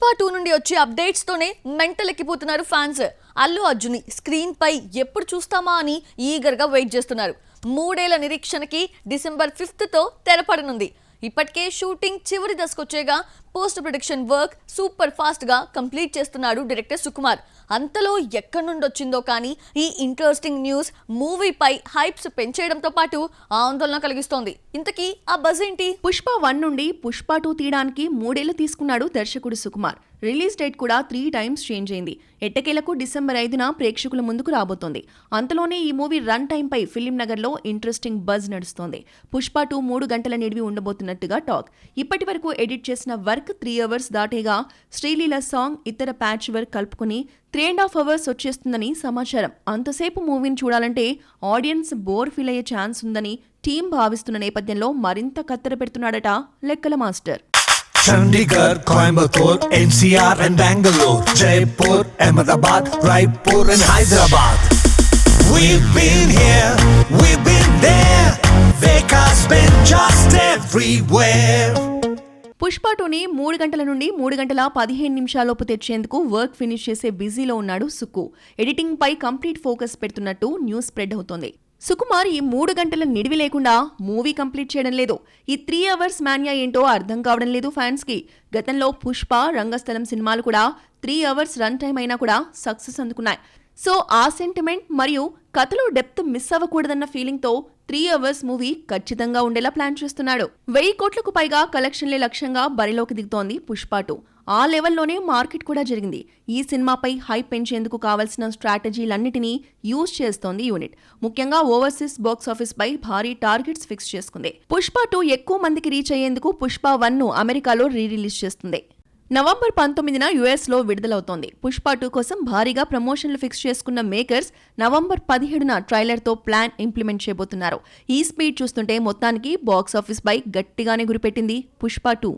పుష్ప 2 నుండి వచ్చే అప్డేట్స్ తోనే మెంటల్ ఎక్కిపోతున్నారు ఫ్యాన్స్. అల్లు అర్జున్ స్క్రీన్ పై ఎప్పుడు చూస్తామా అని ఈగర్ గా వెయిట్ చేస్తున్నారు. 3 ఏళ్ల నిరీక్షణకి డిసెంబర్ 5th తో తెరపడనుంది. ఇప్పటికే షూటింగ్ చివరి దశకొచ్చేగా post production work super fast గా కంప్లీట్ చేస్తున్నాడు డైరెక్టర్ సుకుమార్. అంతలో ఎక్కడి నుండి వచ్చిందో కానీ ఈ ఇంట్రెస్టింగ్ న్యూస్ మూవీపై హైప్స్ పెంచేయడంతో పాటు ఆందోళన కలిగిస్తోంది. ఇంతకీ ఆ బజ్ ఏంటి? పుష్ప 1 నుండి పుష్ప 2 తీయడానికి 3 ఏళ్లు తీసుకున్నాడు దర్శకుడు సుకుమార్. రిలీజ్ డేట్ కూడా 3 టైమ్స్ చేంజ్ అయింది. ఎట్టకేలకు డిసెంబర్ 5న ప్రేక్షకుల ముందుకు రాబోతోంది. అంతలోనే ఈ మూవీ రన్ టైం పై ఫిలిం నగర్ లో ఇంట్రెస్టింగ్ బజ్ నడుస్తోంది. పుష్ప 2 3 గంటల నిడివి ఉండబోతున్నట్టుగా టాక్. ఇప్పటి వరకు ఎడిట్ చేసిన వర్క్ 3 అవర్స్ దాటేగా శ్రీలీల సాంగ్ ఇతర ప్యాచ్ వర్క్ కలుపుకుని 3.5 అవర్స్ వచ్చేస్తుందని సమాచారం. అంతసేపు మూవీని చూడాలంటే ఆడియన్స్ బోర్ ఫీల్ అయ్యే ఛాన్స్ ఉందని టీం భావిస్తున్న నేపథ్యంలో మరింత కత్తెర పెడుతున్నాడట లెక్కల master. Chandigarh, Coimbatore, NCR and Bangalore, Jaipur, Ahmedabad, Raipur and Hyderabad. We've been here, we've been there, Veka's been just everywhere. Pushpa 2ని 3 గంటల నుండి 3 గంటల 15 నిమిషాలలోపు తెచ్చేందుకు వర్క్ ఫినిష్ చేసే బిజీలో ఉన్నాడు సుక్కు. ఎడిటింగ్ పై కంప్లీట్ ఫోకస్ పెడుతున్నట్టు న్యూస్ స్ప్రెడ్ అవుతోంది. సుకుమార్ ఈ 3 గంటల నిడివి లేకుండా మూవీ కంప్లీట్ చేయడం లేదు. ఈ 3 అవర్స్ మాన్యా ఏంటో అర్థం కావడం లేదు ఫ్యాన్స్ కి. గతంలో పుష్ప, రంగస్థలం సినిమాలు కూడా 3 అవర్స్ రన్ టైం అయినా కూడా సక్సెస్ అందుకున్నాయి. సో ఆ సెంటిమెంట్ మరియు కథలో డెప్త్ మిస్ అవ్వకూడదన్న ఫీలింగ్ తో 3 అవర్స్ మూవీ ఖచ్చితంగా ఉండేలా ప్లాన్ చేస్తున్నాడు. 1000 కోట్లకు పైగా కలెక్షన్లే లక్ష్యంగా బరిలోకి దిగుతోంది పుష్ప 2. ఆ లెవెల్లోనే మార్కెట్ కూడా జరిగింది. ఈ సినిమాపై హైప్ పెంచేందుకు కావాల్సిన స్ట్రాటజీలన్నిటినీ యూజ్ చేస్తోంది యూనిట్. ముఖ్యంగా ఓవర్సీస్ బాక్స్ ఆఫీస్ పై భారీ టార్గెట్స్ ఫిక్స్ చేసుకుంది. పుష్ప 2 ఎక్కువ మందికి రీచ్ అయ్యేందుకు పుష్ప 1ను అమెరికాలో రిలీజ్ చేస్తుంది. నవంబర్ 19న యుఎస్ లో విడుదలవుతోంది. పుష్ప 2 కోసం భారీగా ప్రమోషన్లు ఫిక్స్ చేసుకున్న మేకర్స్ నవంబర్ 17న ట్రైలర్ తో ప్లాన్ ఇంప్లిమెంట్ చేయబోతున్నారు. ఈ స్పీడ్ చూస్తుంటే మొత్తానికి బాక్స్ ఆఫీస్ పై గట్టిగానే గురిపెట్టింది పుష్ప 2.